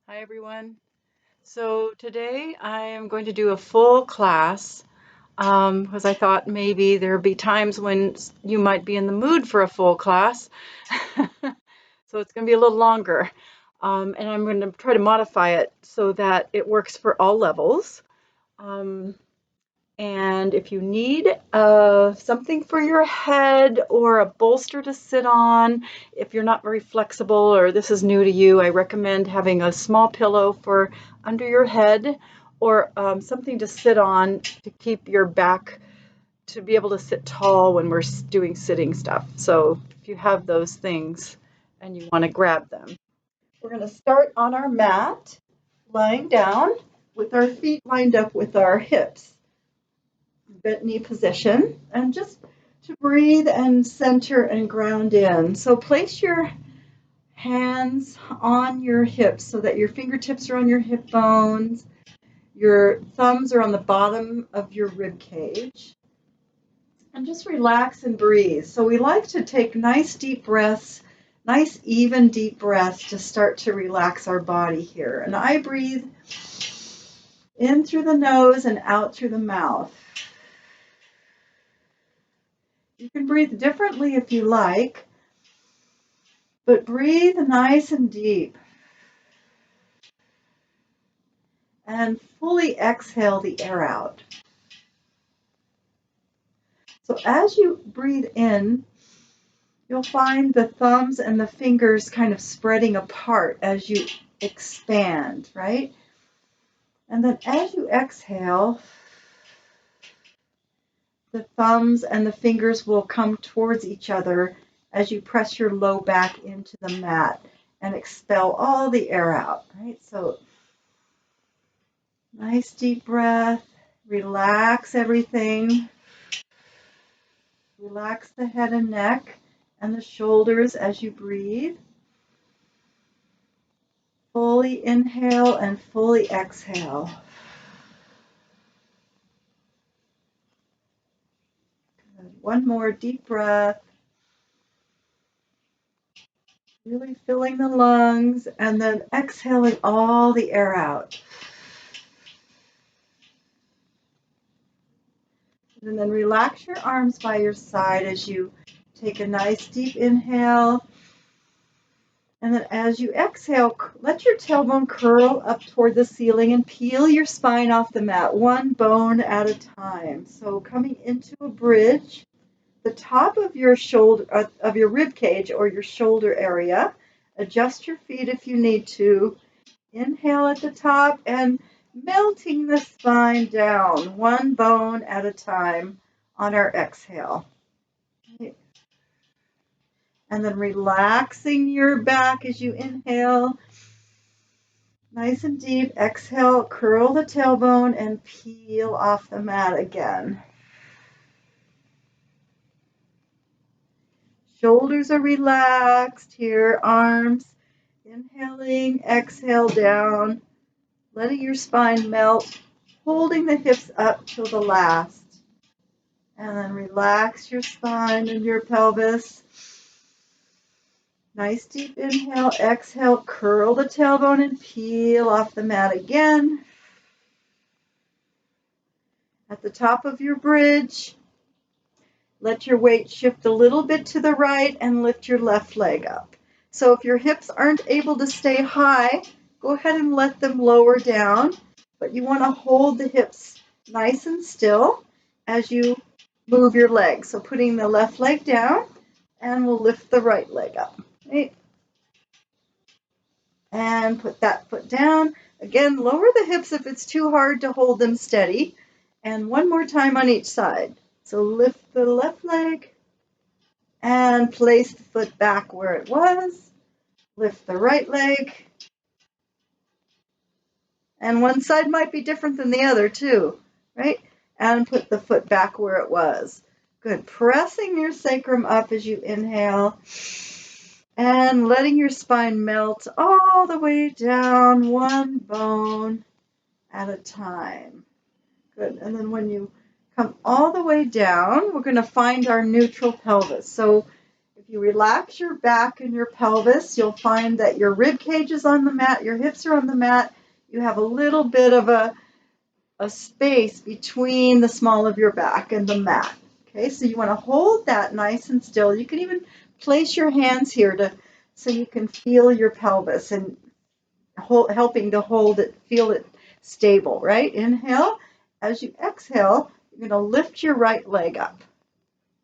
Hi everyone. So today I am going to do a full class because I thought maybe there'd be times when you might be in the mood for a full class. So it's going to be a little longer. And I'm going to try to modify it so that it works for all levels. Um, and if you need something for your head or a bolster to sit on, if you're not very flexible or this is new to you, I recommend having a small pillow for under your head or something to sit on to keep your back to be able to sit tall when we're doing sitting stuff. So if you have those things and you want to grab them. We're going to start on our mat, lying down with our feet lined up with our hips. Bent knee position, and just to breathe and center and ground in. So place your hands on your hips so that your fingertips are on your hip bones. Your thumbs are on the bottom of your rib cage. And just relax and breathe. So we like to take nice deep breaths, nice even deep breaths to start to relax our body here. And I breathe in through the nose and out through the mouth. You can breathe differently if you like, but breathe nice and deep. And fully exhale the air out. So as you breathe in, you'll find the thumbs and the fingers kind of spreading apart as you expand, right? And then as you exhale, the thumbs and the fingers will come towards each other as you press your low back into the mat and expel all the air out, right? So nice deep breath, relax everything. Relax the head and neck and the shoulders as you breathe. Fully inhale and fully exhale. Good. One more deep breath. Really filling the lungs and then exhaling all the air out. And then relax your arms by your side as you take a nice deep inhale. And then as you exhale, let your tailbone curl up toward the ceiling and peel your spine off the mat, one bone at a time. So coming into a bridge, the top of your shoulder, of your rib cage or your shoulder area. Adjust your feet if you need to. Inhale at the top and melting the spine down, one bone at a time on our exhale. And then relaxing your back as you inhale. Nice and deep. Exhale, curl the tailbone and peel off the mat again. Shoulders are relaxed here, arms. Inhaling, exhale down, letting your spine melt, holding the hips up till the last. And then relax your spine and your pelvis. Nice deep inhale, exhale, curl the tailbone and peel off the mat again. At the top of your bridge, let your weight shift a little bit to the right and lift your left leg up. So if your hips aren't able to stay high, go ahead and let them lower down, but you want to hold the hips nice and still as you move your legs. So putting the left leg down, and we'll lift the right leg up. Right? And put that foot down. Again, lower the hips if it's too hard to hold them steady. And one more time on each side. So lift the left leg and place the foot back where it was. Lift the right leg. And one side might be different than the other too, right? And put the foot back where it was. Good. Pressing your sacrum up as you inhale and letting your spine melt all the way down, one bone at a time. Good. And then when you come all the way down, we're going to find our neutral pelvis. So if you relax your back and your pelvis, you'll find that your rib cage is on the mat, your hips are on the mat. You have a little bit of a space between the small of your back and the mat. Okay, so you want to hold that nice and still. You can even place your hands here so you can feel your pelvis and helping to hold it, feel it stable, right? Inhale. As you exhale, you're going to lift your right leg up.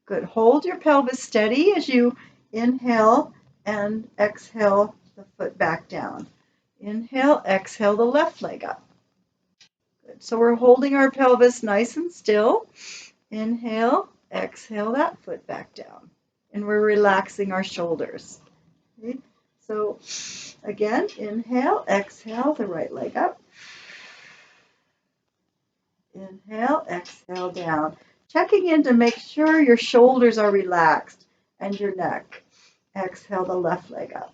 Good. Hold your pelvis steady as you inhale and exhale the foot back down. Inhale, exhale the left leg up. Good. So we're holding our pelvis nice and still. Inhale, exhale that foot back down. And we're relaxing our shoulders. Okay. So again, inhale, exhale the right leg up. Inhale, exhale down. Checking in to make sure your shoulders are relaxed and your neck. Exhale the left leg up.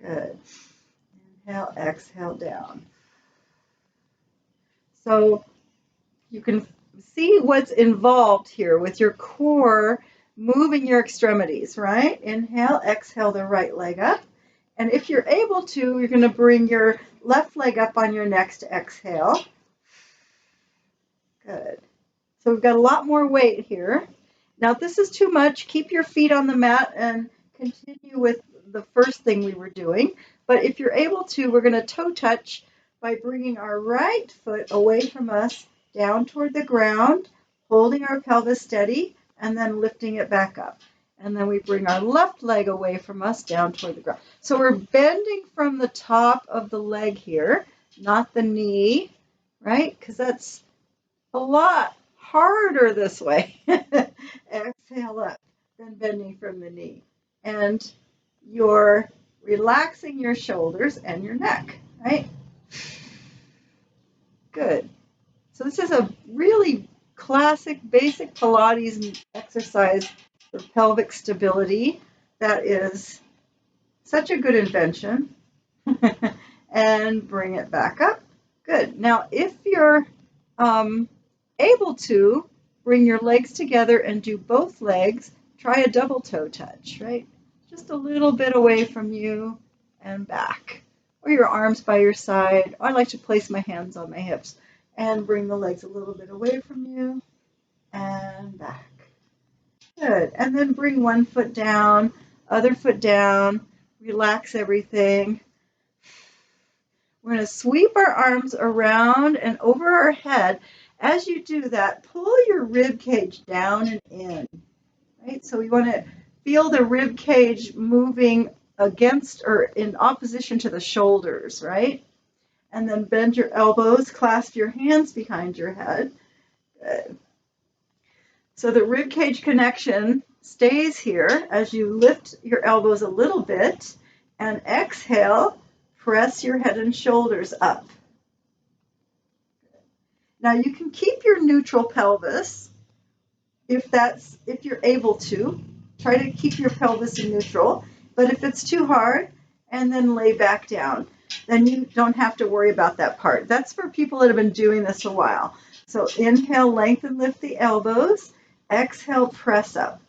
Good. Inhale, exhale down. So you can see what's involved here with your core moving your extremities, right? Inhale, exhale the right leg up. And if you're able to, you're going to bring your left leg up on your next exhale. Good. So we've got a lot more weight here. Now, if this is too much, keep your feet on the mat and continue with the first thing we were doing. But if you're able to, we're going to toe touch by bringing our right foot away from us down toward the ground, holding our pelvis steady, and then lifting it back up. And then we bring our left leg away from us down toward the ground. So we're bending from the top of the leg here, not the knee, right? Because that's a lot harder this way. Exhale up, then bending from the knee. And you're relaxing your shoulders and your neck, right? Good. So this is a really classic, basic Pilates exercise for pelvic stability that is such a good invention. And bring it back up. Good. Now, if you're able to, bring your legs together and do both legs. Try a double toe touch, right? Just a little bit away from you and back. Or your arms by your side. I like to place my hands on my hips and bring the legs a little bit away from you and back. Good. And then bring one foot down, other foot down. Relax everything. We're going to sweep our arms around and over our head. As you do that, pull your rib cage down and in, right? So we want to feel the rib cage moving against or in opposition to the shoulders, right? And then bend your elbows, clasp your hands behind your head. Good. So the rib cage connection stays here as you lift your elbows a little bit and exhale, press your head and shoulders up. Now you can keep your neutral pelvis if you're able to. Try to keep your pelvis in neutral, but if it's too hard, and then lay back down, then you don't have to worry about that part. That's for people that have been doing this a while. So inhale, lengthen, lift the elbows. Exhale, press up.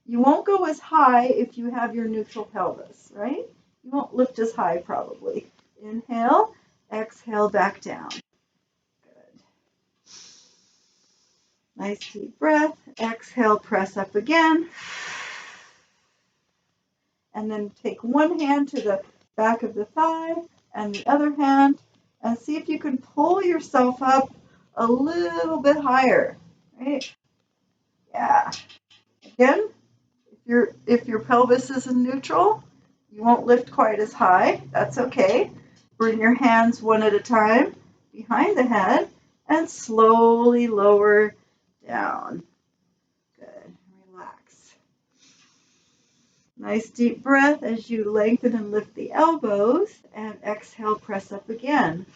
You won't go as high if you have your neutral pelvis, right? You won't lift as high probably. Inhale, exhale, back down. Nice deep breath. Exhale, press up again. And then take one hand to the back of the thigh and the other hand and see if you can pull yourself up a little bit higher, right? Yeah. Again, if your pelvis is in neutral, you won't lift quite as high. That's okay. Bring your hands one at a time behind the head and slowly lower down. Good. Relax. Nice deep breath as you lengthen and lift the elbows and exhale, press up again.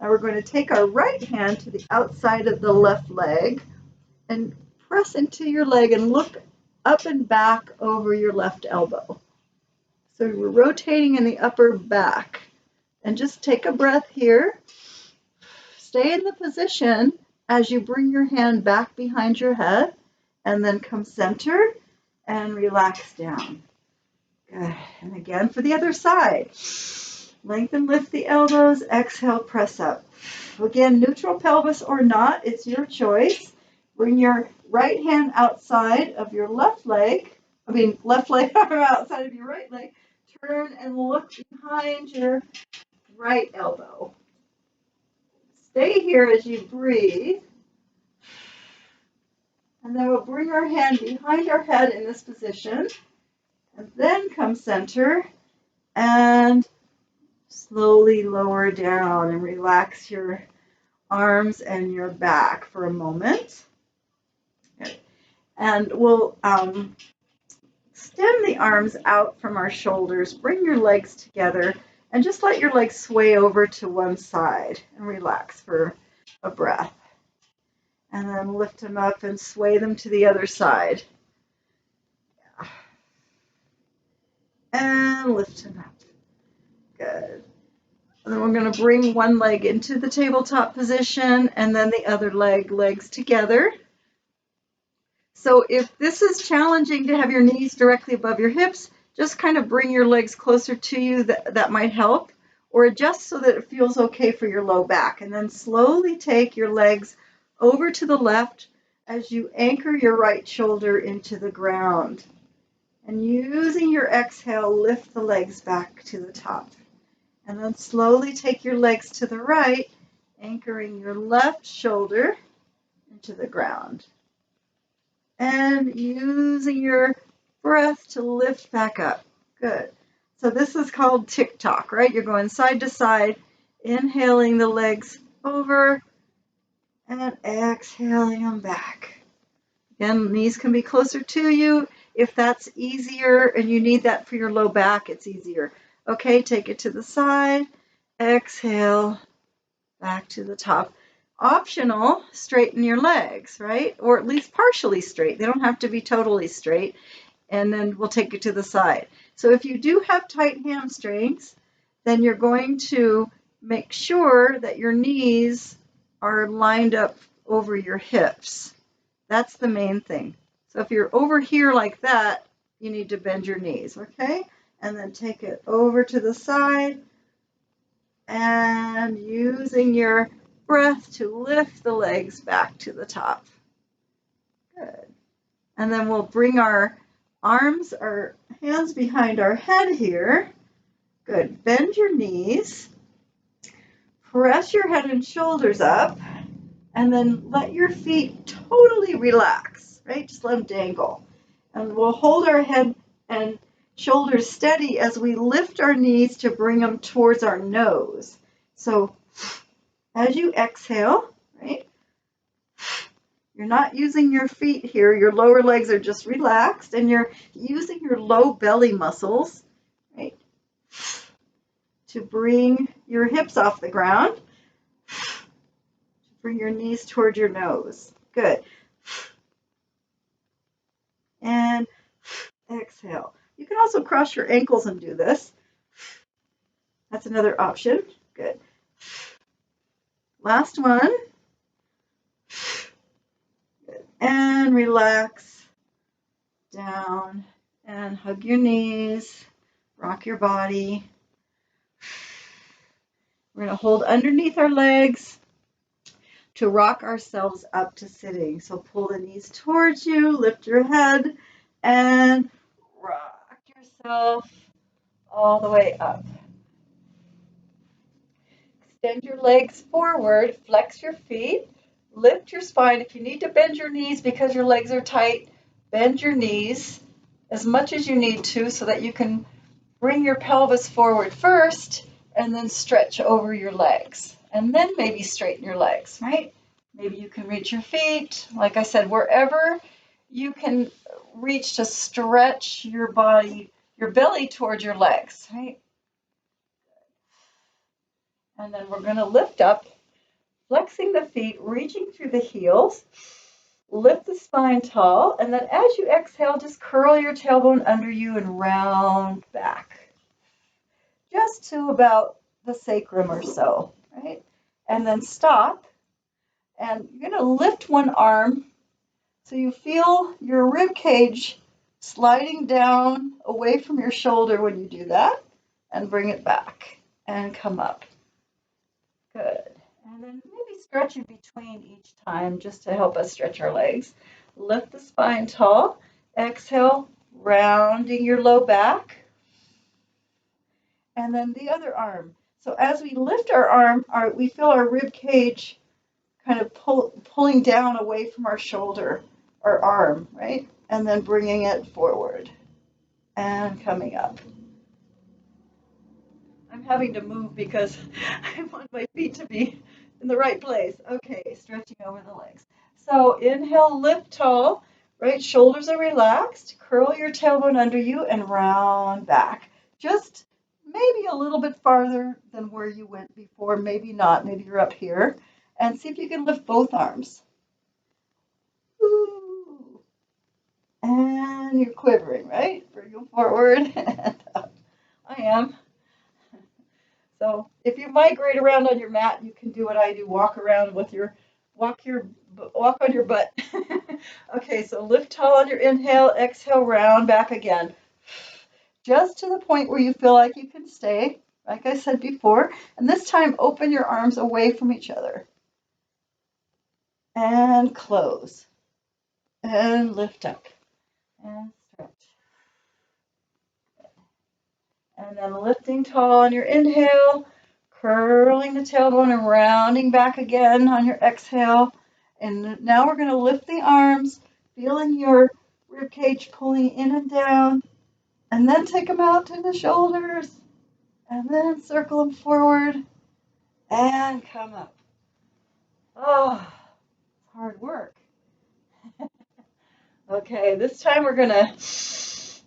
Now we're going to take our right hand to the outside of the left leg and press into your leg and look up and back over your left elbow. So we're rotating in the upper back. And just take a breath here. Stay in the position as you bring your hand back behind your head and then come center and relax down. Good. And again for the other side. Lengthen, lift the elbows, exhale, press up. Again, neutral pelvis or not, it's your choice. Bring your right hand outside of your left leg arm outside of your right leg. Turn and look behind your right elbow. Stay here as you breathe. And then we'll bring our hand behind our head in this position. And then come center and slowly lower down and relax your arms and your back for a moment. And we'll extend the arms out from our shoulders. Bring your legs together and just let your legs sway over to one side and relax for a breath. And then lift them up and sway them to the other side. And lift them up. Good. And then we're going to bring one leg into the tabletop position and then the other legs together. So if this is challenging to have your knees directly above your hips, just kind of bring your legs closer to you. That might help. Or adjust so that it feels okay for your low back. And then slowly take your legs over to the left as you anchor your right shoulder into the ground. And using your exhale, lift the legs back to the top. And then slowly take your legs to the right, anchoring your left shoulder into the ground. And using your breath to lift back up. Good. So this is called tick-tock, right? You're going side to side, inhaling the legs over and exhaling them back. Again, knees can be closer to you. If that's easier and you need that for your low back, it's easier. Okay, take it to the side. Exhale, back to the top. Optional, straighten your legs, right? Or at least partially straight. They don't have to be totally straight. And then we'll take it to the side. So if you do have tight hamstrings, then you're going to make sure that your knees are lined up over your hips. That's the main thing. So if you're over here like that, you need to bend your knees, okay? And then take it over to the side and using your breath to lift the legs back to the top. Good. And then we'll bring our arms, our hands behind our head here. Good. Bend your knees. Press your head and shoulders up. And then let your feet totally relax, right? Just let them dangle. And we'll hold our head and shoulders steady as we lift our knees to bring them towards our nose. So as you exhale, right? You're not using your feet here. Your lower legs are just relaxed and you're using your low belly muscles, right? To bring your hips off the ground. Bring your knees toward your nose. Good. And exhale. You can also cross your ankles and do this. That's another option. Good. Last one. Good. And relax down and hug your knees. Rock your body. We're going to hold underneath our legs to rock ourselves up to sitting. So pull the knees towards you, lift your head, and rock yourself all the way up. Extend your legs forward, flex your feet, lift your spine. If you need to bend your knees because your legs are tight, bend your knees as much as you need to so that you can bring your pelvis forward first and then stretch over your legs. And then maybe straighten your legs, right? Maybe you can reach your feet. Like I said, wherever you can reach to stretch your body, your belly towards your legs, right? And then we're going to lift up, flexing the feet, reaching through the heels. Lift the spine tall. And then as you exhale, just curl your tailbone under you and round back. Just to about the sacrum or so, right? And then stop And you're going to lift one arm so you feel your rib cage sliding down away from your shoulder when you do that, and bring it back and come up. Good. And then maybe stretch in between each time just to help us stretch our legs. Lift the spine tall. Exhale, rounding your low back. And then the other arm. So as we lift our arm, we feel our rib cage kind of pulling down away from our shoulder, our arm, right? And then bringing it forward and coming up. I'm having to move because I want my feet to be in the right place. Okay, stretching over the legs. So inhale, lift tall, right? Shoulders are relaxed. Curl your tailbone under you and round back. Just maybe a little bit farther than where you went before. Maybe not. Maybe you're up here. And see if you can lift both arms. Ooh. And you're quivering, right? Bring them forward and up. I am. So if you migrate around on your mat, you can do what I do, walk around with walk on your butt. Okay, so lift tall on your inhale, exhale, round back again. Just to the point where you feel like you can stay, like I said before. And this time, open your arms away from each other. And close. And lift up. And stretch. And then lifting tall on your inhale, curling the tailbone and rounding back again on your exhale. And now we're going to lift the arms, feeling your rib cage pulling in and down, and then take them out to the shoulders, and then circle them forward and come up. Oh, hard work. Okay, this time we're going to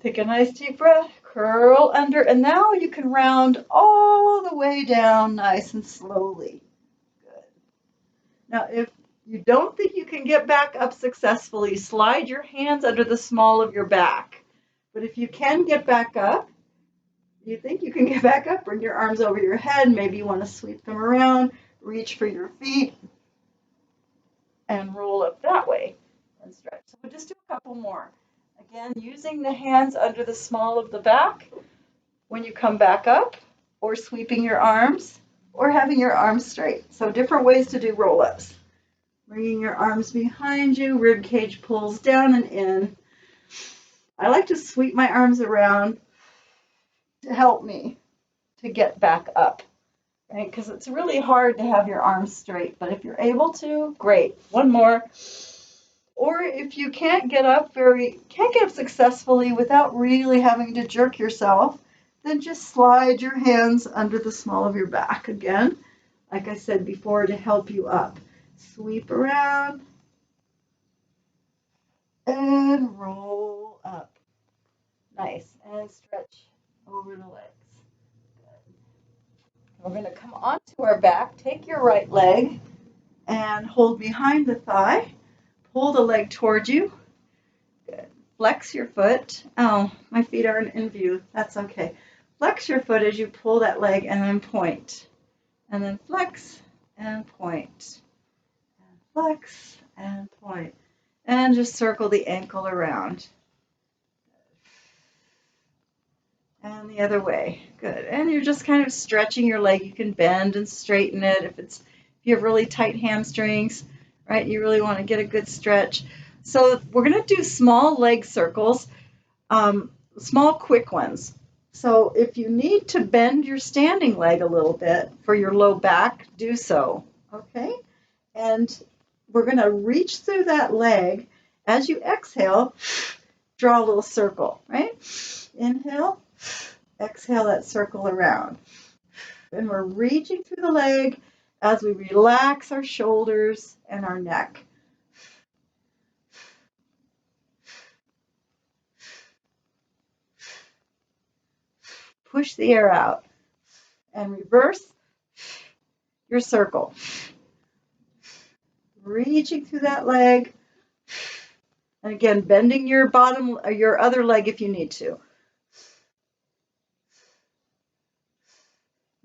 take a nice deep breath, curl under, and now you can round all the way down nice and slowly. Good. Now, if you don't think you can get back up successfully, slide your hands under the small of your back. But if you can get back up, you think you can get back up, bring your arms over your head. Maybe you want to sweep them around, reach for your feet, and roll up that way and stretch. So we'll just do a couple more. Again, using the hands under the small of the back when you come back up, or sweeping your arms, or having your arms straight. So different ways to do roll-ups. Bringing your arms behind you, rib cage pulls down and in. I like to sweep my arms around to help me to get back up, right? Because it's really hard to have your arms straight, but if you're able to, great. One more. Or if you can't get up successfully without really having to jerk yourself, then just slide your hands under the small of your back again, like I said before, to help you up. Sweep around and roll up. Nice. And stretch over the legs. Good. We're going to come onto our back. Take your right leg and hold behind the thigh. Pull the leg towards you. Good. Flex your foot. Oh, my feet aren't in view. That's okay. Flex your foot as you pull that leg and then point. And then flex and point. And flex and point. And just circle the ankle around. And the other way. Good. And you're just kind of stretching your leg. You can bend and straighten it if you have really tight hamstrings, right? You really want to get a good stretch. So we're going to do small leg circles, small quick ones. So if you need to bend your standing leg a little bit for your low back, do so, okay? And we're going to reach through that leg. As you exhale, draw a little circle, right? Inhale, exhale that circle around. And we're reaching through the leg as we relax our shoulders and our neck. Push the air out and reverse your circle. Reaching through that leg. And again, bending your other leg if you need to.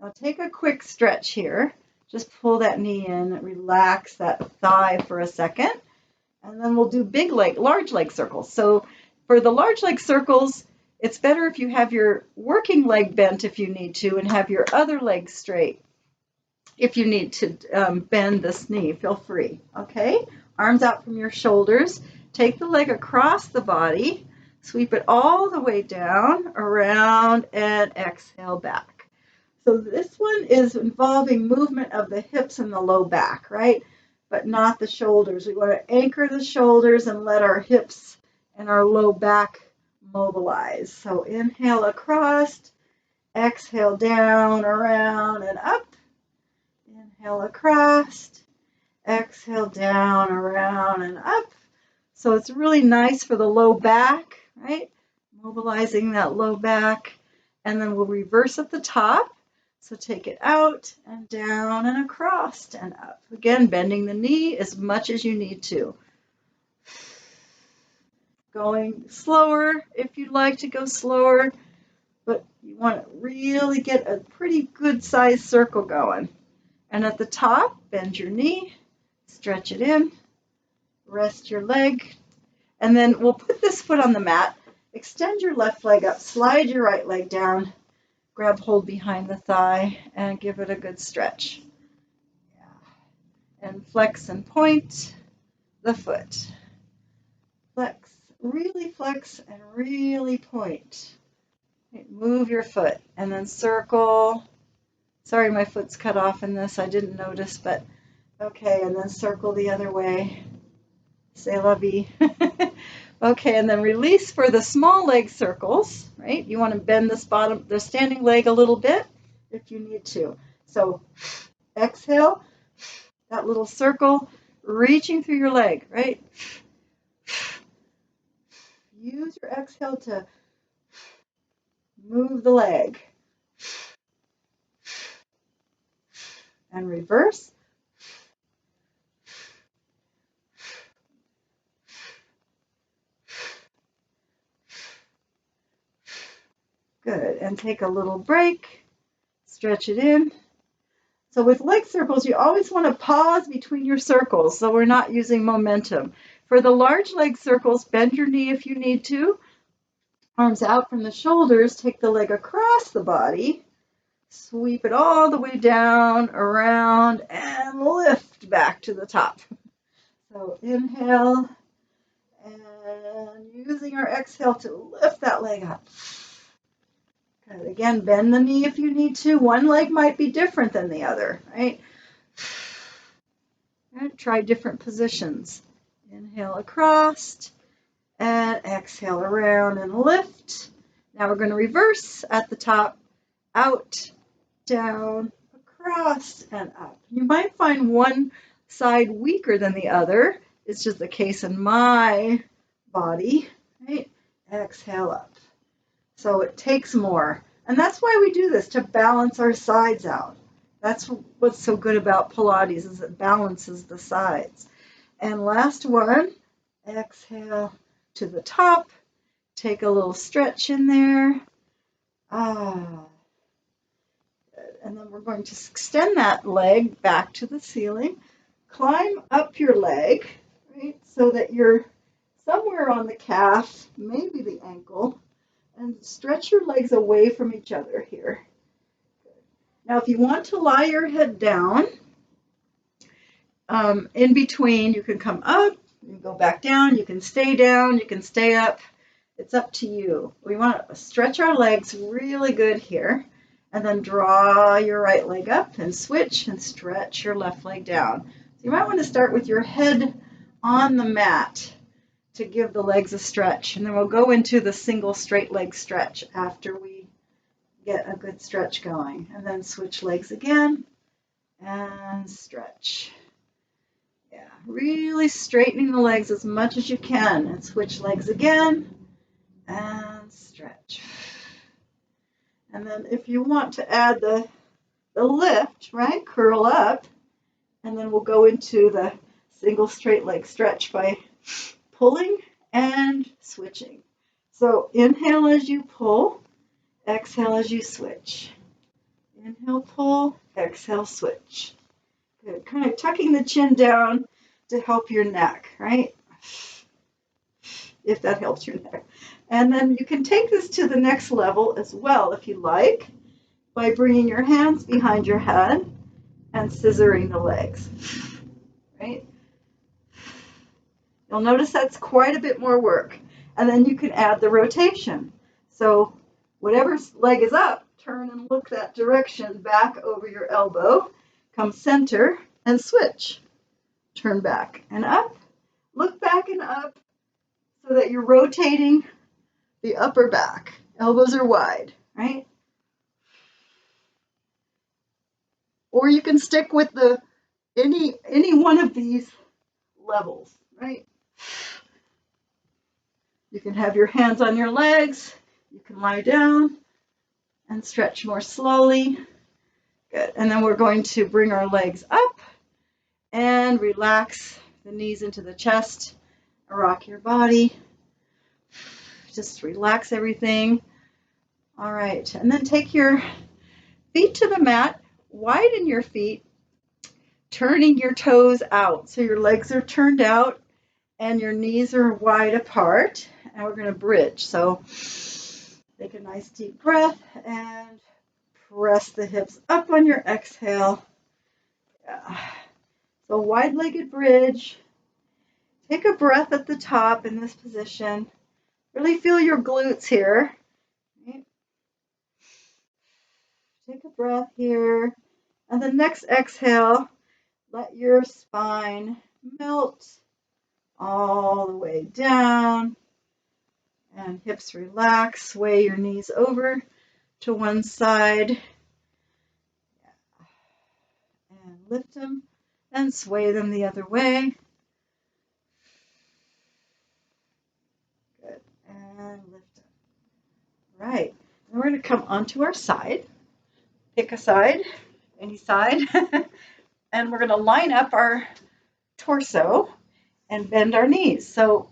Now take a quick stretch here. Just pull that knee in, relax that thigh for a second, and then we'll do large leg circles. So for the large leg circles, it's better if you have your working leg bent if you need to, and have your other leg straight. If you need to bend this knee, feel free. Okay, arms out from your shoulders. Take the leg across the body, sweep it all the way down, around, and exhale back. So this one is involving movement of the hips and the low back, right? But not the shoulders. We want to anchor the shoulders and let our hips and our low back mobilize. So inhale across, exhale down, around, and up. Inhale across, exhale down, around, and up. So it's really nice for the low back, right? Mobilizing that low back. And then we'll reverse at the top. So take it out and down and across and up. Again, bending the knee as much as you need to. Going slower if you'd like to go slower, but you want to really get a pretty good sized circle going. And at the top, bend your knee, stretch it in, rest your leg, and then we'll put this foot on the mat, extend your left leg up, slide your right leg down, grab hold behind the thigh, and give it a good stretch. Yeah. And flex and point the foot. Flex, and really point. Okay, move your foot, and then circle. Sorry, my foot's cut off in this. I didn't notice, but okay, and then circle the other way. C'est la vie. Okay, and then release for the small leg circles, right? You want to bend the standing leg a little bit if you need to. So exhale, that little circle, reaching through your leg, right? Use your exhale to move the leg. And reverse. Good, and take a little break, stretch it in. So with leg circles, you always want to pause between your circles so we're not using momentum. For the large leg circles, bend your knee if you need to. Arms out from the shoulders, take the leg across the body, sweep it all the way down, around, and lift back to the top. So inhale, and using our exhale to lift that leg up. Good. Again, bend the knee if you need to. One leg might be different than the other, right? And try different positions. Inhale across and exhale around and lift. Now we're going to reverse at the top, out, down, across, and up. You might find one side weaker than the other. It's just the case in my body, right? Exhale up. So it takes more. And that's why we do this, to balance our sides out. That's what's so good about Pilates, is it balances the sides. And last one, exhale to the top. Take a little stretch in there. And then we're going to extend that leg back to the ceiling. Climb up your leg, right, so that you're somewhere on the calf, maybe the ankle. And stretch your legs away from each other here. Now, if you want to lie your head down, in between, you can come up, you can go back down, you can stay up. It's up to you. We want to stretch our legs really good here, and then draw your right leg up and switch and stretch your left leg down. So you might want to start with your head on the mat to give the legs a stretch, and then we'll go into the single straight leg stretch after we get a good stretch going. And then switch legs again and stretch. Yeah, really straightening the legs as much as you can, and switch legs again and stretch. And then if you want to add the lift, right, curl up, and then we'll go into the single straight leg stretch by pulling and switching. So inhale as you pull, exhale as you switch. Inhale, pull, exhale, switch. Good. Kind of tucking the chin down to help your neck, right? If that helps your neck. And then you can take this to the next level as well if you like by bringing your hands behind your head and scissoring the legs, right? You'll notice that's quite a bit more work. And then you can add the rotation. So whatever leg is up, turn and look that direction back over your elbow. Come center and switch. Turn back and up. Look back and up so that you're rotating the upper back. Elbows are wide, right? Or you can stick with the any one of these levels, right? You can have your hands on your legs. You can lie down and stretch more slowly. Good. And then we're going to bring our legs up and relax the knees into the chest. Rock your body. Just relax everything. All right. And then take your feet to the mat. Widen your feet, turning your toes out. So your legs are turned out and your knees are wide apart. And we're going to bridge. So take a nice deep breath and press the hips up on your exhale. Yeah. So wide-legged bridge. Take a breath at the top in this position. Really feel your glutes here. Right? Take a breath here. And the next exhale, let your spine melt all the way down. And hips relax. Sway your knees over to one side. And lift them and sway them the other way. Good. And lift them. Right. Then we're going to come onto our side. Pick a side, any side. And we're going to line up our torso and bend our knees. So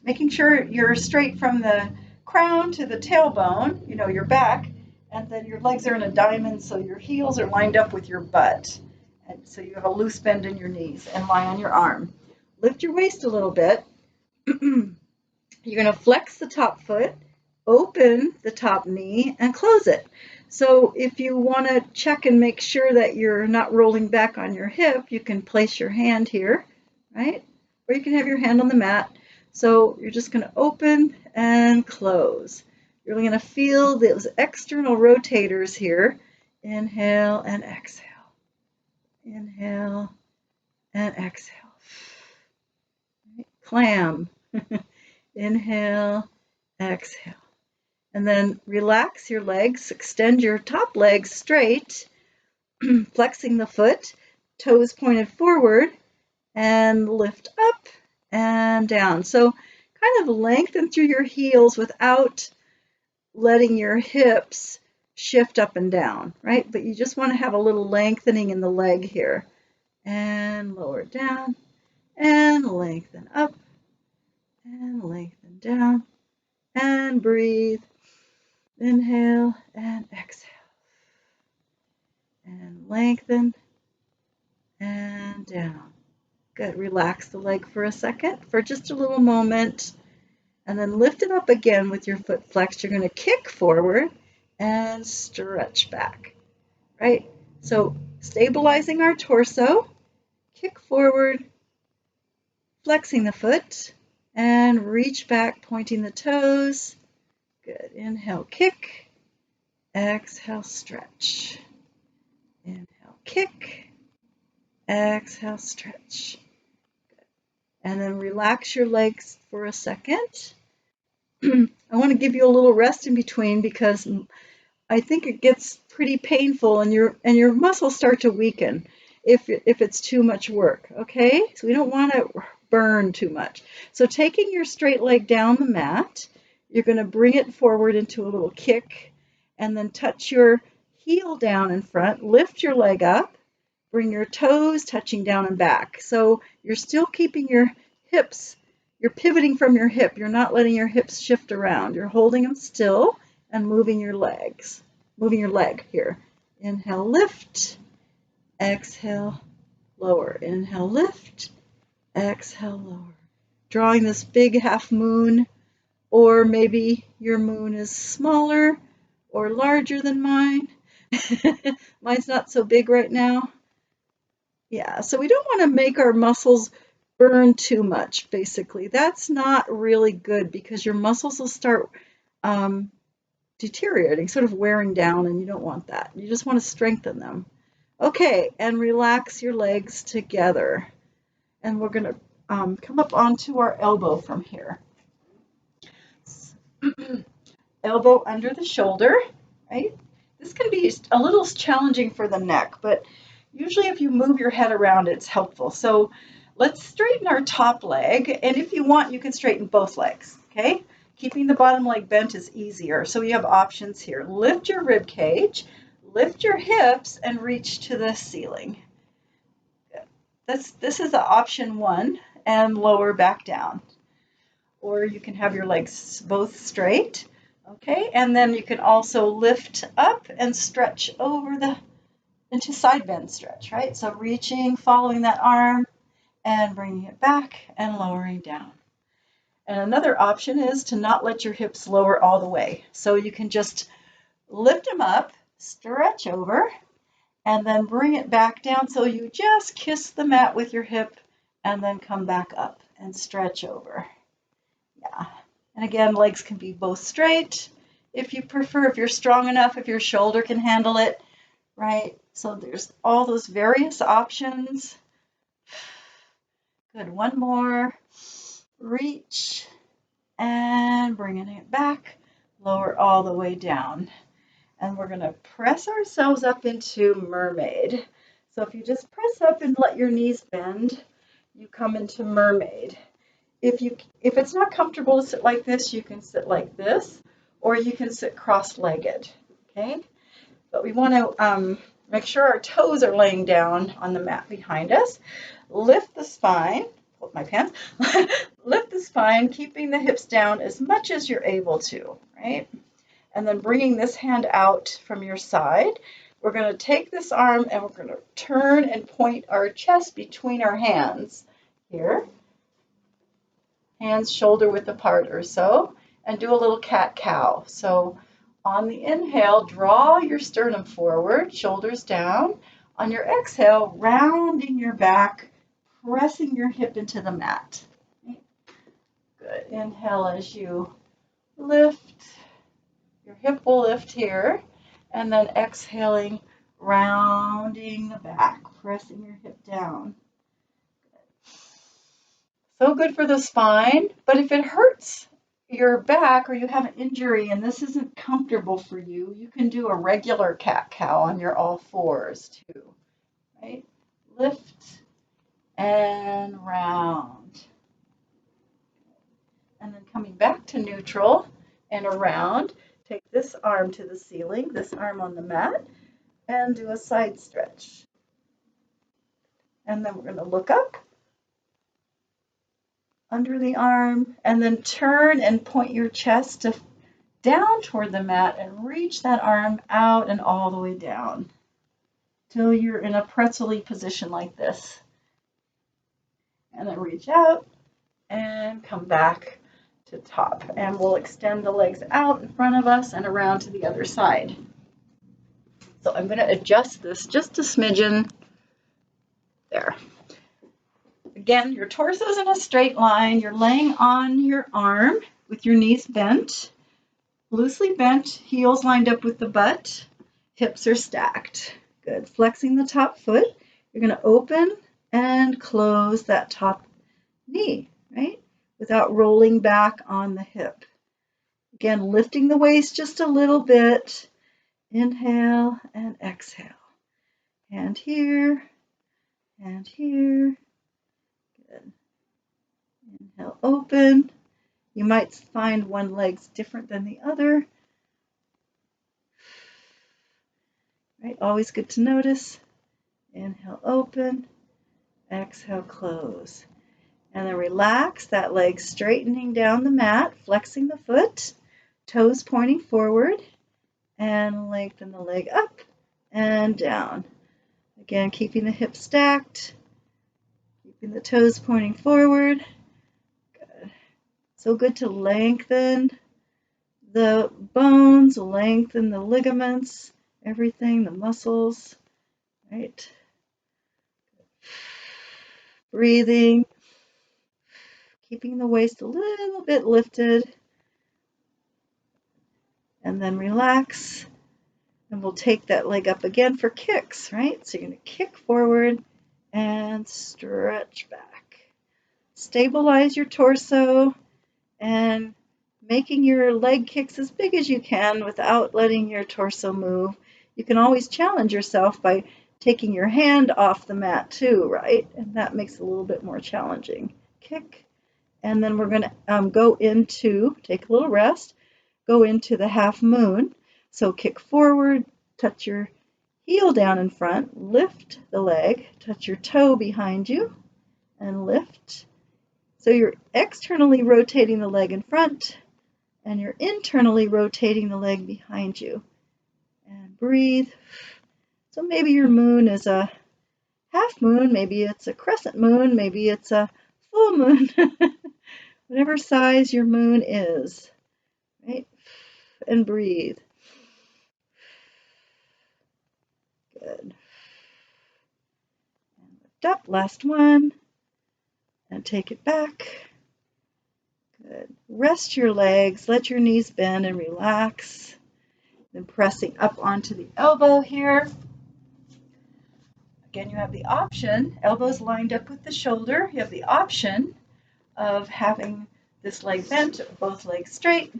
making sure you're straight from the crown to the tailbone, your back, and then your legs are in a diamond so your heels are lined up with your butt. And so you have a loose bend in your knees and lie on your arm. Lift your waist a little bit. You're going to flex the top foot, open the top knee, and close it. So if you want to check and make sure that you're not rolling back on your hip, you can place your hand here, right? Or you can have your hand on the mat. So you're just going to open and close. You're going to feel those external rotators here. Inhale and exhale. Inhale and exhale. Right? Clam. Inhale, exhale. And then relax your legs, extend your top legs straight, flexing the foot, toes pointed forward, and lift up and down. So kind of lengthen through your heels without letting your hips shift up and down, right? But you just want to have a little lengthening in the leg here. And lower down, and lengthen up, and lengthen down, and breathe. Inhale and exhale. And lengthen and down. Good. Relax the leg for a second, for just a little moment. And then lift it up again with your foot flexed. You're going to kick forward and stretch back. Right? So stabilizing our torso, kick forward, flexing the foot, and reach back, pointing the toes. Good. Inhale, kick. Exhale, stretch. Inhale, kick. Exhale, stretch. Good. And then relax your legs for a second. I want to give you a little rest in between because I think it gets pretty painful and your muscles start to weaken if it's too much work. Okay? So we don't want to burn too much. So taking your straight leg down the mat, you're going to bring it forward into a little kick and then touch your heel down in front, lift your leg up, bring your toes touching down and back. So you're still keeping your hips, you're pivoting from your hip. You're not letting your hips shift around. You're holding them still and moving your legs, moving your leg here. Inhale, lift. Exhale, lower. Inhale, lift. Exhale, lower. Drawing this big half moon, or maybe your moon is smaller or larger than mine. Mine's not so big right now. Yeah, so we don't want to make our muscles burn too much, basically. That's not really good because your muscles will start deteriorating, sort of wearing down, and you don't want that. You just want to strengthen them. Okay, and relax your legs together. And we're going to come up onto our elbow from here. Elbow under the shoulder, right? This can be a little challenging for the neck, but usually if you move your head around, it's helpful. So let's straighten our top leg, and if you want, you can straighten both legs, okay? Keeping the bottom leg bent is easier, so you have options here. Lift your rib cage, lift your hips, and reach to the ceiling. This is option one, and lower back down. Or you can have your legs both straight, okay? And then you can also lift up and stretch over into side bend stretch, right? So reaching, following that arm, and bringing it back and lowering down. And another option is to not let your hips lower all the way. So you can just lift them up, stretch over, and then bring it back down so you just kiss the mat with your hip and then come back up and stretch over. Yeah. And again, legs can be both straight if you prefer, if you're strong enough, if your shoulder can handle it, right? So there's all those various options. Good. One more. Reach and bringing it back. Lower all the way down. And we're going to press ourselves up into mermaid. So if you just press up and let your knees bend, you come into mermaid. If it's not comfortable to sit like this, you can sit like this, or you can sit cross-legged, okay? But we want to make sure our toes are laying down on the mat behind us. Lift the spine, hold my pants, lift the spine, keeping the hips down as much as you're able to, right? And then bringing this hand out from your side. We're going to take this arm and we're going to turn and point our chest between our hands here. Hands shoulder width apart or so, and do a little cat-cow. So on the inhale, draw your sternum forward, shoulders down. On your exhale, rounding your back, pressing your hip into the mat. Good. Inhale as you lift. Your hip will lift here, and then exhaling, rounding the back, pressing your hip down. So good for the spine, but if it hurts your back or you have an injury and this isn't comfortable for you, you can do a regular cat-cow on your all fours too, right? Lift and round. And then coming back to neutral and around, take this arm to the ceiling, this arm on the mat, and do a side stretch. And then we're going to look up under the arm, and then turn and point your chest down toward the mat and reach that arm out and all the way down till you're in a pretzel-y position like this. And then reach out and come back to top. And we'll extend the legs out in front of us and around to the other side. So I'm going to adjust this just a smidgen. There. Again, your torso is in a straight line. You're laying on your arm with your knees bent, loosely bent, heels lined up with the butt, hips are stacked. Good. Flexing the top foot. You're going to open and close that top knee, right? Without rolling back on the hip. Again, lifting the waist just a little bit. Inhale and exhale. Hand here, hand here. Good. Inhale, open. You might find one leg's different than the other. Right, always good to notice. Inhale, open. Exhale, close. And then relax that leg, straightening down the mat, flexing the foot, toes pointing forward, and lengthen the leg up and down. Again, keeping the hips stacked. Keeping the toes pointing forward. Good. So good to lengthen the bones, lengthen the ligaments, everything, the muscles, right? Breathing, keeping the waist a little bit lifted, and then relax. And we'll take that leg up again for kicks, right? So you're going to kick forward and stretch back. Stabilize your torso and making your leg kicks as big as you can without letting your torso move. You can always challenge yourself by taking your hand off the mat too, right? And that makes it a little bit more challenging. Kick, and then we're going to go into, take a little rest, go into the half moon. So kick forward, touch your heel down in front, lift the leg, touch your toe behind you, and lift. So you're externally rotating the leg in front, and you're internally rotating the leg behind you. And breathe. So maybe your moon is a half moon, maybe it's a crescent moon, maybe it's a full moon, whatever size your moon is, right? And breathe. Good. And lift up, last one, and take it back. Good. Rest your legs, let your knees bend and relax. Then pressing up onto the elbow here. Again, you have the option, elbows lined up with the shoulder, you have the option of having this leg bent, both legs straight,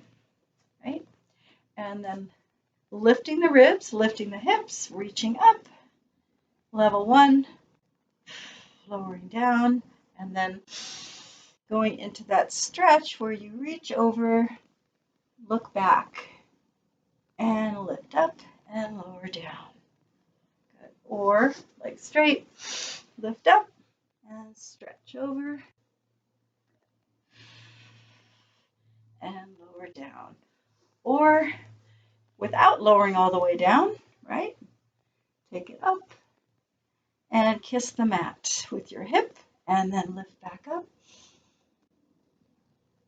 right? And then lifting the ribs, lifting the hips, reaching up, level one, lowering down, and then going into that stretch where you reach over, look back, and lift up and lower down. Good. Or legs straight, lift up and stretch over and lower down. Or without lowering all the way down, right? Take it up and kiss the mat with your hip and then lift back up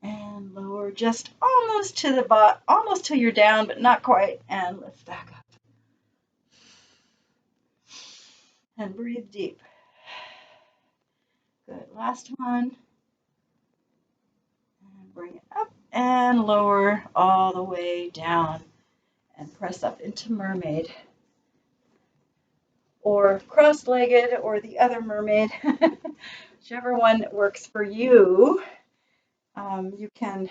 and lower just almost to the bottom, almost till you're down, but not quite, and lift back up. And breathe deep. Good. Last one. And bring it up and lower all the way down and press up into mermaid. Or cross-legged or the other mermaid, whichever one works for you. You can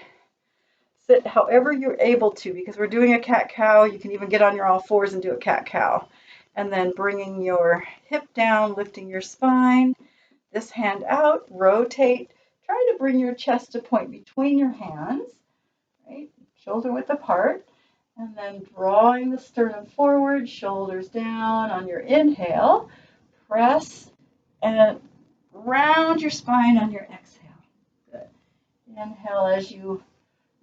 sit however you're able to, because we're doing a cat-cow. You can even get on your all fours and do a cat-cow. And then bringing your hip down, lifting your spine, this hand out, rotate. Try to bring your chest to point between your hands, right? Shoulder width apart. And then drawing the sternum forward, shoulders down on your inhale. Press and round your spine on your exhale. Good. Inhale as you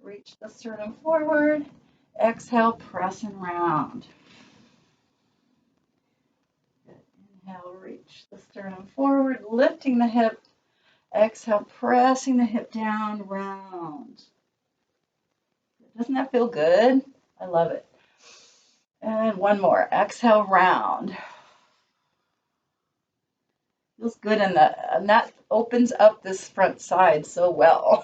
reach the sternum forward. Exhale, press and round. Good. Inhale, reach the sternum forward, lifting the hip. Exhale, pressing the hip down, round. Doesn't that feel good? I love it. And one more. Exhale, round. Feels good, and that opens up this front side so well.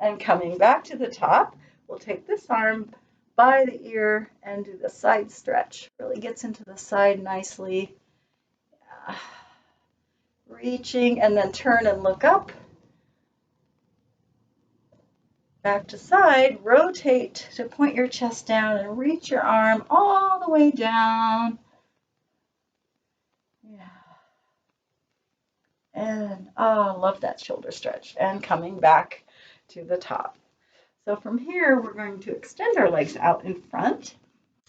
And coming back to the top, we'll take this arm by the ear and do the side stretch. Really gets into the side nicely. Yeah. Reaching, and then turn and look up. Back to side, rotate to point your chest down and reach your arm all the way down. Yeah. And oh, love that shoulder stretch. And coming back to the top. So from here, we're going to extend our legs out in front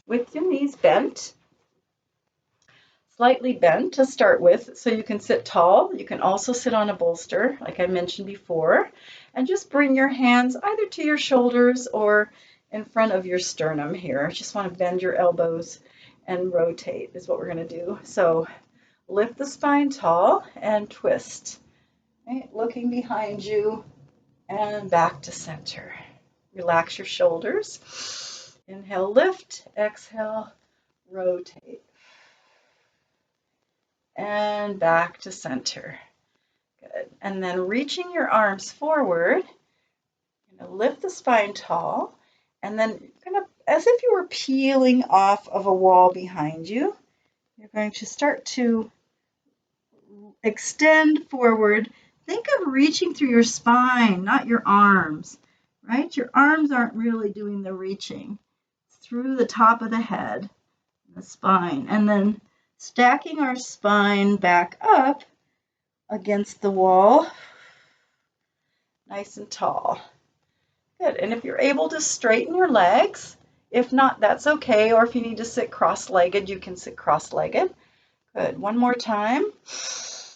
with your knees bent. Slightly bent to start with, so you can sit tall. You can also sit on a bolster, like I mentioned before, and just bring your hands either to your shoulders or in front of your sternum here. Just want to bend your elbows and rotate is what we're going to do. So lift the spine tall and twist. right? Looking behind you and back to center. Relax your shoulders. Inhale, lift. Exhale, rotate. And back to center. Good. And then reaching your arms forward, you're going to lift the spine tall, and then you're going to, as if you were peeling off of a wall behind you, you're going to start to extend forward. Think of reaching through your spine, not your arms, right? Your arms aren't really doing the reaching. It's through the top of the head, the spine, and then stacking our spine back up against the wall, nice and tall. Good. And if you're able to straighten your legs, if not, that's okay. Or if you need to sit cross-legged, you can sit cross-legged. Good. One more time.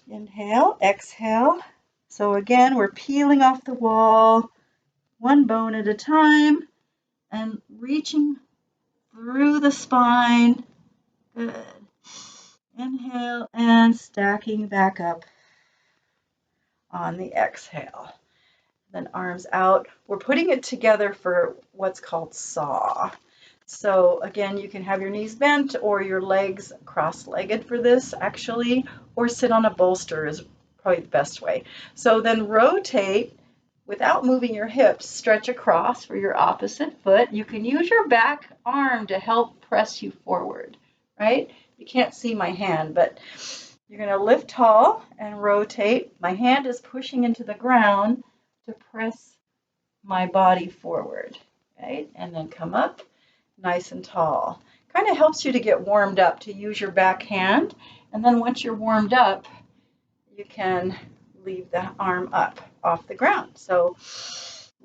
Inhale, exhale. So again, we're peeling off the wall, one bone at a time, and reaching through the spine. Good. Inhale and stacking back up on the exhale. Then arms out. We're putting it together for what's called saw. So again, you can have your knees bent or your legs cross-legged for this actually, or sit on a bolster is probably the best way. So then rotate without moving your hips, stretch across for your opposite foot. You can use your back arm to help press you forward, right? You can't see my hand, but you're going to lift tall and rotate. My hand is pushing into the ground to press my body forward, right? And then come up nice and tall. Kind of helps you to get warmed up to use your back hand. And then once you're warmed up, you can leave the arm up off the ground. So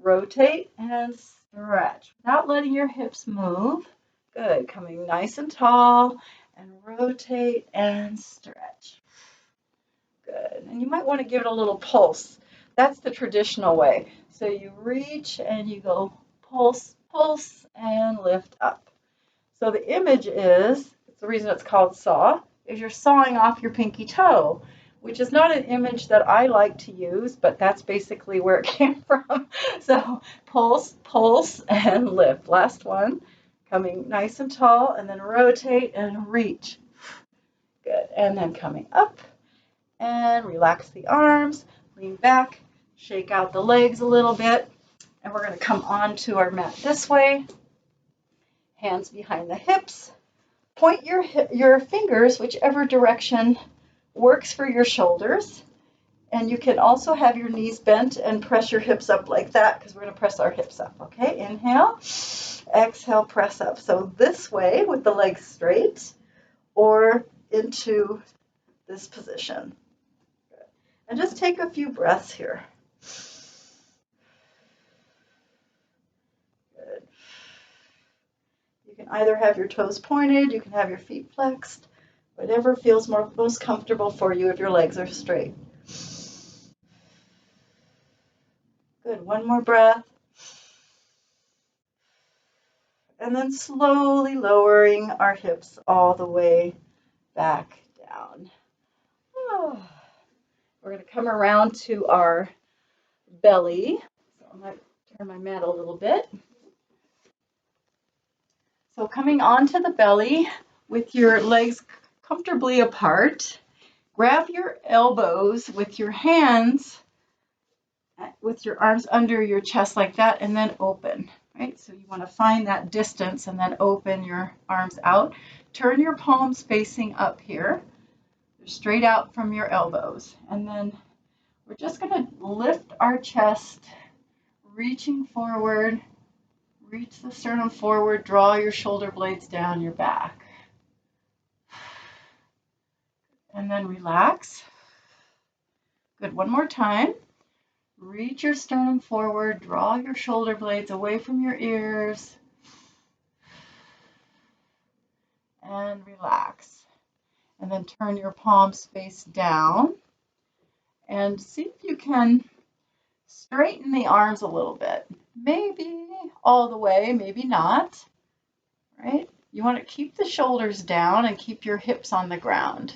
rotate and stretch without letting your hips move. Good. Coming nice and tall and rotate and stretch. Good. And you might want to give it a little pulse. That's the traditional way. So you reach and you go pulse, pulse, and lift up. So the image is, it's the reason it's called saw, is you're sawing off your pinky toe, which is not an image that I like to use, but that's basically where it came from. So pulse, pulse, and lift. Last one, coming nice and tall, and then rotate and reach. Good. And then coming up. And relax the arms, lean back, shake out the legs a little bit, and we're going to come onto our mat this way, hands behind the hips, point your fingers whichever direction works for your shoulders, and you can also have your knees bent and press your hips up like that because we're going to press our hips up, okay? Inhale, exhale, press up. So this way with the legs straight or into this position. And just take a few breaths here. Good. You can either have your toes pointed, you can have your feet flexed, whatever feels most comfortable for you if your legs are straight. Good. One more breath. And then slowly lowering our hips all the way back down. Oh. We're going to come around to our belly. So I might turn my mat a little bit. So coming onto the belly with your legs comfortably apart, grab your elbows with your hands, with your arms under your chest like that, and then open, right? So you want to find that distance and then open your arms out. Turn your palms facing up here. They're straight out from your elbows. And then we're just going to lift our chest, reaching forward. Reach the sternum forward, draw your shoulder blades down your back. And then relax. Good, one more time. Reach your sternum forward, draw your shoulder blades away from your ears. And relax. And then turn your palms face down. And see if you can straighten the arms a little bit. Maybe all the way, maybe not, right? You want to keep the shoulders down and keep your hips on the ground.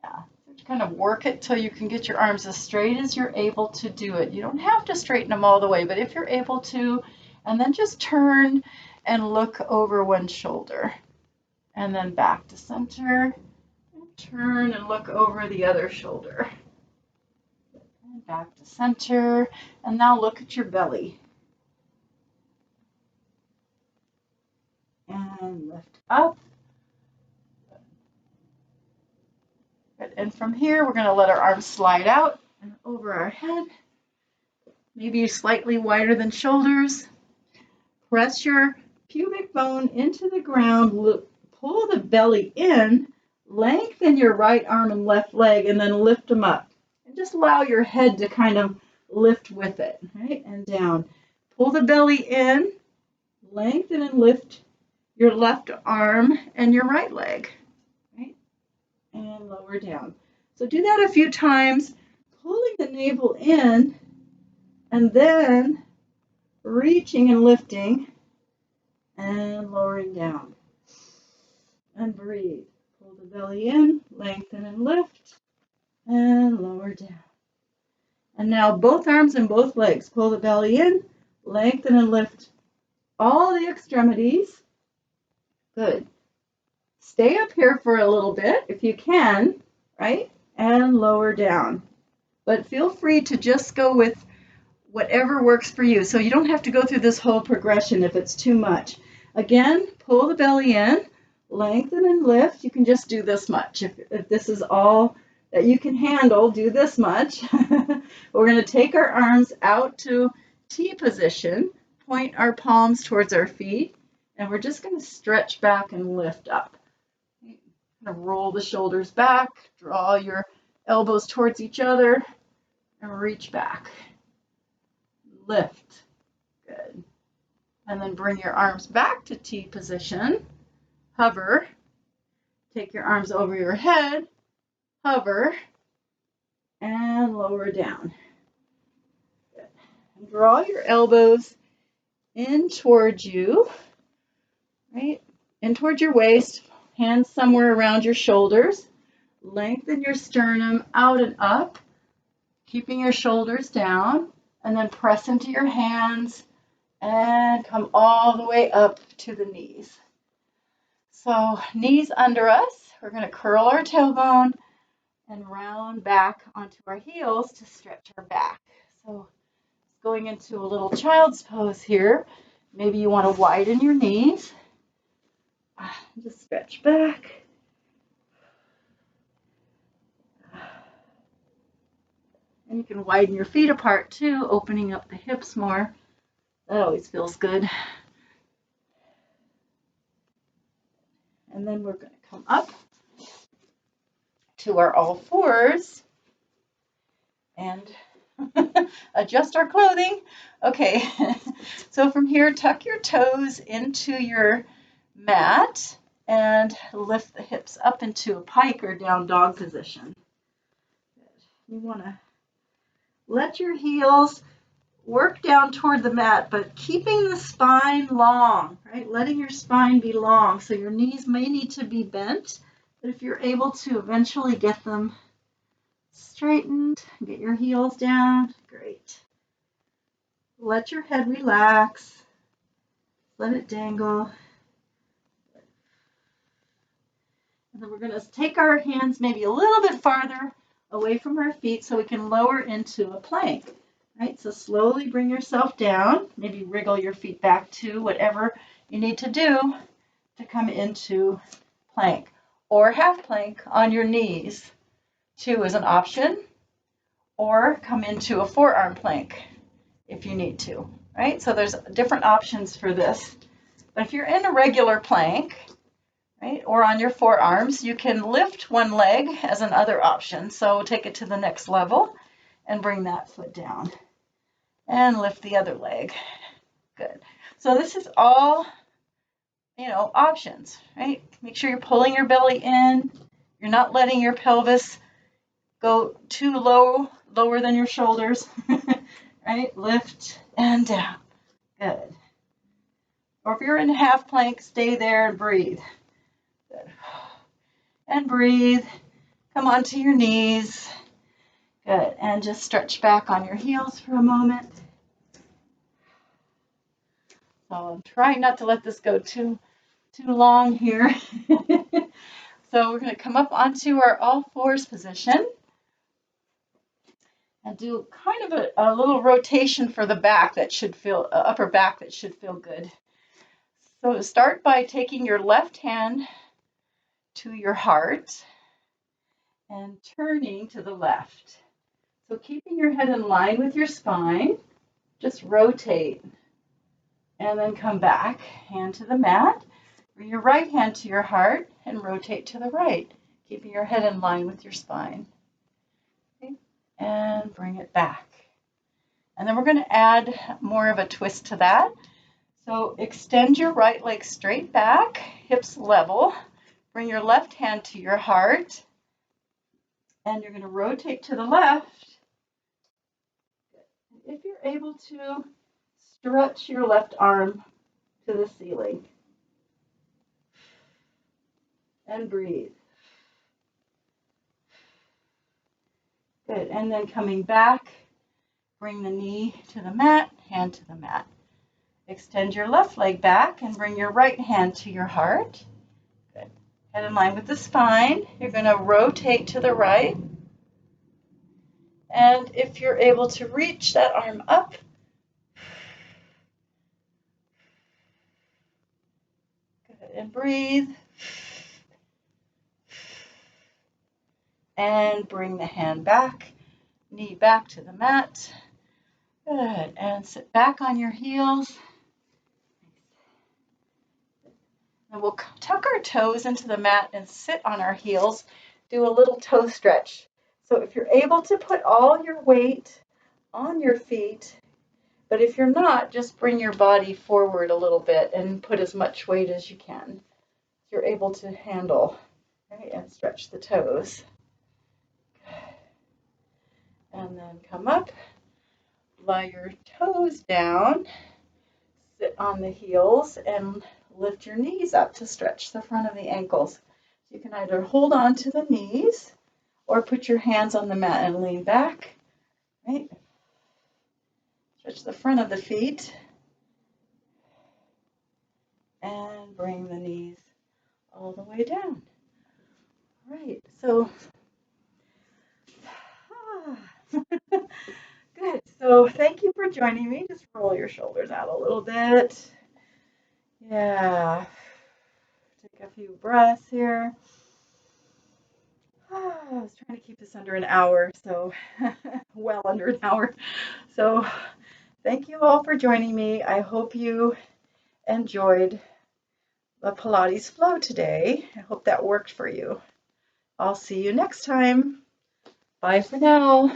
Yeah, kind of work it till you can get your arms as straight as you're able to do it. You don't have to straighten them all the way, but if you're able to, and then just turn and look over one shoulder. And then back to center, and turn and look over the other shoulder. And back to center, and now look at your belly. And lift up. And from here, we're going to let our arms slide out and over our head. Maybe slightly wider than shoulders. Press your pubic bone into the ground. Pull the belly in. Lengthen your right arm and left leg, and then lift them up. And just allow your head to kind of lift with it, right? And down. Pull the belly in. Lengthen and lift your left arm and your right leg. And lower down. So do that a few times, pulling the navel in and then reaching and lifting and lowering down. And breathe. Pull the belly in, lengthen and lift and lower down. And now both arms and both legs. Pull the belly in, lengthen and lift all the extremities. Good. Stay up here for a little bit if you can, right? And lower down. But feel free to just go with whatever works for you. So you don't have to go through this whole progression if it's too much. Again, pull the belly in, lengthen and lift. You can just do this much. If this is all that you can handle, do this much. We're going to take our arms out to T position, point our palms towards our feet, and we're just going to stretch back and lift up. Kind of roll the shoulders back, draw your elbows towards each other, and reach back. Lift. Good. And then bring your arms back to T position. Hover. Take your arms over your head. Hover. And lower down. Good. And draw your elbows in towards you, right? In towards your waist. Hands somewhere around your shoulders. Lengthen your sternum out and up, keeping your shoulders down, and then press into your hands and come all the way up to the knees. So knees under us. We're going to curl our tailbone and round back onto our heels to stretch our back. So going into a little child's pose here. Maybe you want to widen your knees. Just stretch back. And you can widen your feet apart too, opening up the hips more. That always feels good. And then we're going to come up to our all fours and adjust our clothing. Okay, so from here, tuck your toes into your mat and lift the hips up into a pike or down dog position. You want to let your heels work down toward the mat, but keeping the spine long, right? Letting your spine be long. So your knees may need to be bent, but if you're able to eventually get them straightened, get your heels down, great. Let your head relax. Let it dangle. And then we're going to take our hands maybe a little bit farther away from our feet so we can lower into a plank. Right, so slowly bring yourself down, maybe wriggle your feet back to whatever you need to do to come into plank, or half plank on your knees too is an option, or come into a forearm plank if you need to, right? So there's different options for this. But if you're in a regular plank, right, or on your forearms, you can lift one leg as another option. So take it to the next level and bring that foot down. And lift the other leg. Good. So this is all, options, right? Make sure you're pulling your belly in. You're not letting your pelvis go too lower than your shoulders, right? Lift and down. Good. Or if you're in half plank, stay there and breathe. Good. And breathe. Come onto your knees. Good. And just stretch back on your heels for a moment. So I'm trying not to let this go too long here. So we're going to come up onto our all fours position and do kind of a little rotation for the back that should feel, upper back that should feel good. So start by taking your left hand to your heart and turning to the left. So keeping your head in line with your spine, just rotate and then come back, hand to the mat. Bring your right hand to your heart and rotate to the right, keeping your head in line with your spine. Okay. And bring it back. And then we're going to add more of a twist to that. So extend your right leg straight back, hips level. Bring your left hand to your heart. And you're going to rotate to the left. If you're able to, stretch your left arm to the ceiling. And breathe. Good. And then coming back, bring the knee to the mat, hand to the mat. Extend your left leg back and bring your right hand to your heart. Good. Head in line with the spine. You're going to rotate to the right. And if you're able to reach that arm up, good. And breathe. And bring the hand back, knee back to the mat. Good. And sit back on your heels. And we'll tuck our toes into the mat and sit on our heels. Do a little toe stretch. So if you're able to put all your weight on your feet, but if you're not, just bring your body forward a little bit and put as much weight as you can. You're able to handle, right? And stretch the toes. And then come up, lie your toes down, sit on the heels, and lift your knees up to stretch the front of the ankles. You can either hold on to the knees or put your hands on the mat and lean back, right? Stretch the front of the feet and bring the knees all the way down. Right, so good. So thank you for joining me. Just roll your shoulders out a little bit. Yeah. Take a few breaths here. I was trying to keep this under an hour, so well under an hour. So thank you all for joining me. I hope you enjoyed the Pilates Flow today. I hope that worked for you. I'll see you next time. Bye for now.